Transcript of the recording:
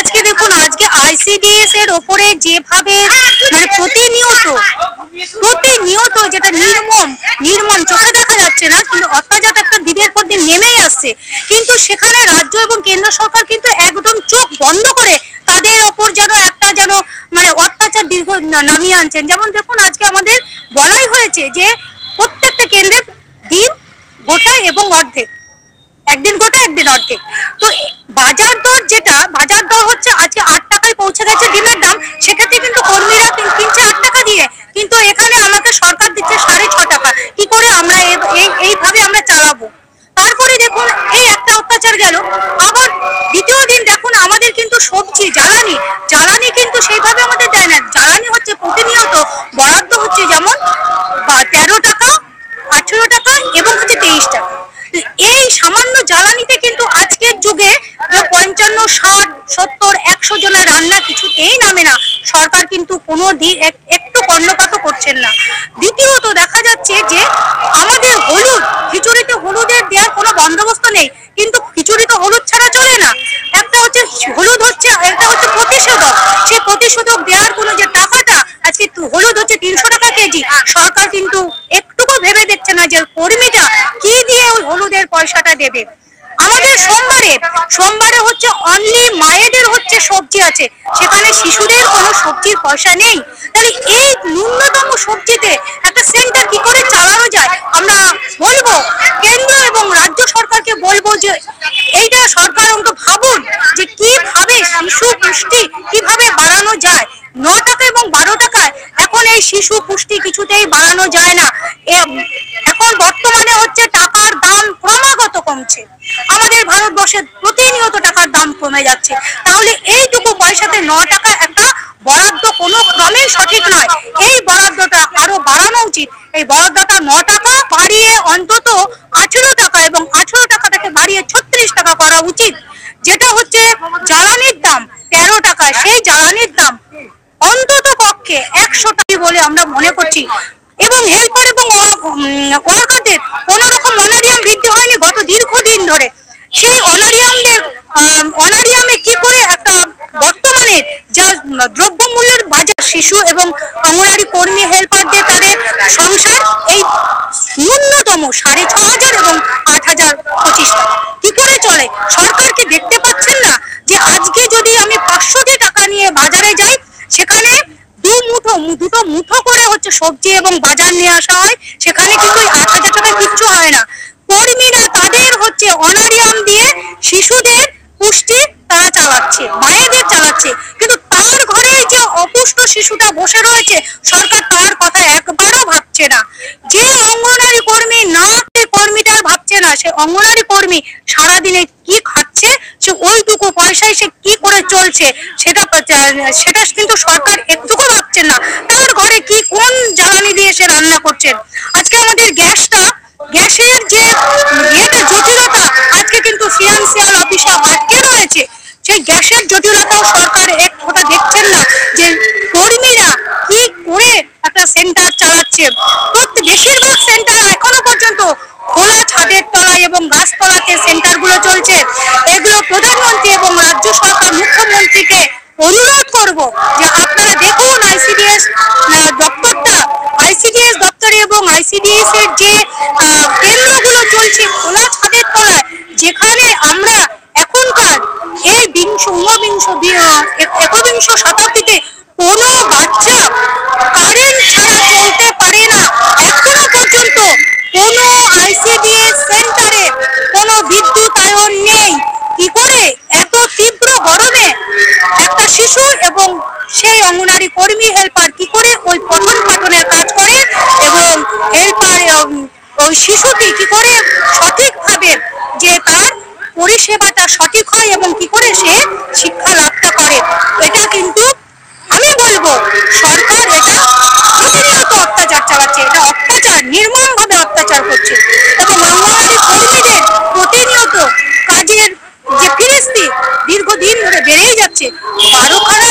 আজকে দেখুন, আজকে আইসিডিএস এর ওপরে যেভাবে মানে প্রতিনিয়ত যেটা নির্মম চোখে দেখা যাচ্ছে না, কিন্তু অত্যাচার একটা দিনের পর দিন নেমেই আসছে। কিন্তু সেখানে রাজ্য এবং কেন্দ্র সরকার কিন্তু একদম চোখ বন্ধ করে তাদের ওপর যেন মানে অত্যাচার দীর্ঘ নামিয়ে আনছেন। যেমন দেখুন, আজকে আমাদের বলাই হয়েছে যে প্রত্যেকটা কেন্দ্রে দিন গোটা এবং অর্ধেক, একদিন গোটা একদিন অর্ধেক। তো বাজার দর হচ্ছে আজকে 8 টাকায় পৌঁছে গেছে ডিমের দাম, সেক্ষেত্রে কিন্তু কর্মীরা কিনছে 8 টাকা দিয়ে, কিন্তু এখানে আমাকে সরকার দিচ্ছে 6.5 টাকা। কি করে আমরা এইভাবে আমরা চালাবো? তারপরে দেখুন, এই একটা অত্যাচার গেল, আবার দ্বিতীয় দিন দেখুন আমাদের কিন্তু সবজি জ্বালানি কিন্তু সেইভাবে আমাদের দেয় না। জ্বালানি হচ্ছে প্রতিনিয়ত বরাদ্দ হচ্ছে, যেমন 13 টাকা, 18 টাকা এবং হচ্ছে 23 টাকা। এই সামান্য জ্বালানিতে কিন্তু আজকের যুগে 55, 60, 70, 100 জনের রান্না কিছুতেই নামে না। সরকার কিন্তু কোনো দিন একটু কর্ণপাত করছেন না। দ্বিতীয়ত দেখা যাচ্ছে যে আমাদের খিচুড়িতে হলুদের দেওয়ার কোনো বন্দোবস্ত নেই, কিন্তু খিচুড়িতে হলুদ ছাড়া চলে না। একটা হচ্ছে হলুদ হচ্ছে, একটা হচ্ছে প্রতিষেধক। সেই প্রতিষেধক দেওয়ার কোনো যে টাকাটা, আজকে হলুদ হচ্ছে 300 টাকা কেজি। সরকার কিন্তু একটুকু ভেবে দেখছে না যে কর্মীটা কি দিয়ে ওই হলুদের পয়সাটা দেবে। আমাদের সোমবারে হচ্ছে অনলি মায়েদের হচ্ছে সবজি আছে, সেখানে শিশুদের কোনো সবজির পয়সা নেই। তাহলে এই ন্যূনতম সবজিতে একটা সেন্টার কি করে চালানো যায়? আমরা বলবো কেন্দ্র এবং রাজ্য সরকারকে বলবো যে এইটা সরকার অন্তত ভাবুন যে কিভাবে শিশু পুষ্টি কিভাবে বাড়ানো যায়। 9 টাকা এবং 12 টাকায় এখন এই শিশু পুষ্টি কিছুতেই বাড়ানো যায় না। এখন বর্তমানে হচ্ছে টাকার দাম ক্রমাগত কমছে, আমাদের ভারতবর্ষে প্রতিনিয়ত টাকার দাম কমে যাচ্ছে। তাহলে এইটুকু পয়সাতে 9 টাকা একটা বরাদ্দ কোনো ক্রমেই সঠিক নয়। এই বরাদ্দটা আরো বাড়ানো উচিত। এই বরাদ্দটা 9 টাকা বাড়িয়ে অন্তত 18 টাকা এবং 18 টাকাটাকে বাড়িয়ে 36 টাকা করা উচিত। যেটা হচ্ছে জ্বালানির দাম 13 টাকা, সেই জ্বালানির দাম অন্তত পক্ষে 100 টাকা বলে আমরা মনে করছি। এবং হেল্পার এবং ওয়ার্কারদের কোন রকম অনারিয়াম বৃদ্ধি হয়নি গত দীর্ঘদিন ধরে। সেই অনারিয়ামে কি করে একটা বর্তমানে যা দ্রব্যমূল্যের বাজার, শিশু এবং অঙ্গনওয়াড়ি কর্মী হেল্পারদের তাদের সংসার এই ন্যূনতম 6,500 এবং 8,025 টাকা কি করে চলে? সরকার কি দেখতে পাচ্ছেন না যে আজকে যদি আমি 500 টাকা নিয়ে বাজারে যাই, সেখানে দুটো মুঠো করে হচ্ছে সবজি এবং বাজার নিয়ে আসা হয়, সেখানে কিন্তু 8,000 টাকা কিচ্ছু হয় না। কর্মীরা তাদের হচ্ছে অনারিয়াম দিয়ে শিশুদের পুষ্টি তারা চালাচ্ছে, মায়েদের চালাচ্ছে, কিন্তু তার ঘরে যে অপুষ্ট শিশুটা বসে রয়েছে সরকার তার কথা একবারও ভাবছে না। যে অঙ্গনওয়াড়ি কর্মী কর্মীটা ভাবছে না, সে অঙ্গনওয়াড়ি কর্মী সারাদিনে কি খাচ্ছে, সে ওইটুকু পয়সায় সে কি করে চলছে সেটা কিন্তু সরকার একটুকু ভাবছেন না। তার ঘরে কি কোন জ্বালানি দিয়ে সে রান্না করছেন। আজকে আমাদের গ্যাসের যে জটিলতা, আজকে কিন্তু ফিনান্সিয়াল অফিসে আটকে রয়েছে। সেই গ্যাসের জটিলতাও সরকার এক ফোঁটা দেখছেন না যে কর্মীরা কি করে একটা সেন্টার চালাচ্ছে। বেশিরভাগ সেন্টার এখনো পর্যন্ত খোলা ছাদের তলায় এবং গাছতলাতে সেন্টারগুলো চলছে। এগুলো প্রধানমন্ত্রী এবং রাজ্য সরকার মুখ্যমন্ত্রীকে অনুরোধ করব যে আপনারা দেখুন আইসিডিএস দপ্তরে এবং আইসিডিএস এর যে কেন্দ্রগুলো চলছে খোলা ছাদের তলায়, যেখানে আমরা এখনকার এই একবিংশ শতাব্দীতে কোনো বাচ্চা কারেন্ট ছাড়া চলতে পারে না। এখনো পর্যন্ত কোনো আইসিডিএস সেন্টারে কোনো বিদ্যুতায়ন নেই। কি করে এত তীব্র গরমে একটা শিশু এবং সেই অঙ্গনওয়াড়ি কর্মী হেল্পার কি করে ওই পঠন পাঠনের কাজ করে এবং হেল্পার ওই শিশুটি কি করে সঠিকভাবে যে তার পরিষেবাটা সঠিক হয় এবং কি করে সে শিক্ষা লাভটা করে। এটা কিন্তু আমি বলবো সরকার এটা প্রতিনিয়ত অত্যাচার চালাচ্ছে, এটা অত্যাচার নির্মমভাবে অত্যাচার করছে এবং অঙ্গনওয়াড়ি কর্মীদের প্রতিনিয়ত কাজের যে ফিরিস্তি দীর্ঘদিন ধরে বেড়েই যাচ্ছে। 12খানা